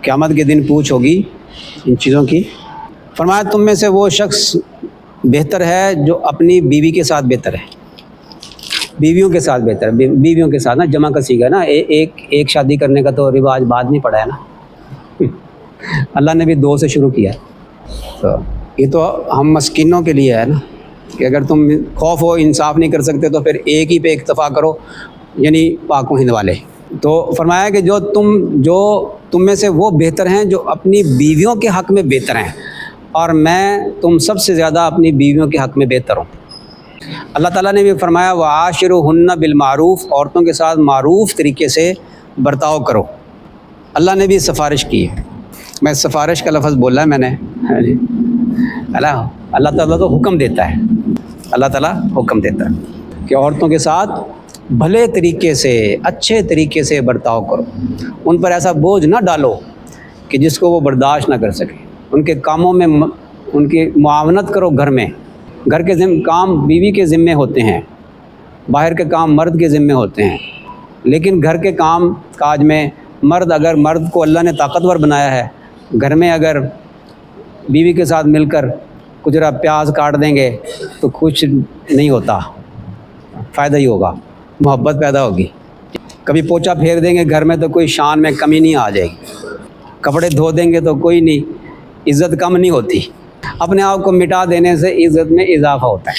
क़यामत के दिन पूछ होगी इन चीज़ों की। फरमाया तुम में से वो शख्स बेहतर है जो अपनी बीवी के साथ बेहतर है, बीवियों के साथ बेहतर है। बीवियों के साथ ना जमा का सीगा ना, एक शादी करने का तो रिवाज बाद में पड़ा है ना, अल्लाह ने भी 2 से शुरू किया। तो ये तो हम मस्कीनों के लिए है ना कि अगर तुम खौफ हो, इंसाफ नहीं कर सकते तो फिर एक ही पे इक्तफ़ा करो, यानी पाक व हिंद वाले। तो फरमाया कि जो तुम में से वो बेहतर हैं जो अपनी बीवियों के हक़ में बेहतर हैं, और मैं तुम सबसे ज़्यादा अपनी बीवियों के हक़ में बेहतर हूँ। अल्लाह ताला ने भी फरमाया व आशिरुहुन्ना बिलमारूफ़, औरतों के साथ मारूफ़ तरीके से बर्ताव करो। अल्लाह ने भी सिफारिश की है। मैं सिफारिश का लफ्ज़ बोला है मैंने, अल्लाह ताला तो हुक्म देता है, अल्लाह ताला हुक्म देता है कि औरतों के साथ भले तरीके से, अच्छे तरीके से बर्ताव करो। उन पर ऐसा बोझ ना डालो कि जिसको वो बर्दाश्त ना कर सके। उनके कामों में उनकी मुआवनत करो। घर के काम बीवी के ज़िम्मे होते हैं, बाहर के काम मर्द के ज़िम्मे होते हैं। लेकिन घर के काम काज में मर्द को अल्लाह ने ताकतवर बनाया है, घर में अगर बीवी के साथ मिलकर कुछ जरा प्याज काट देंगे तो कुछ नहीं होता, फ़ायदा ही होगा, मोहब्बत पैदा होगी। कभी पोछा फेर देंगे घर में तो कोई शान में कमी नहीं आ जाएगी, कपड़े धो देंगे तो कोई नहीं, इज़्ज़त कम नहीं होती। अपने आप को मिटा देने से इज़्ज़त में इजाफ़ा होता है।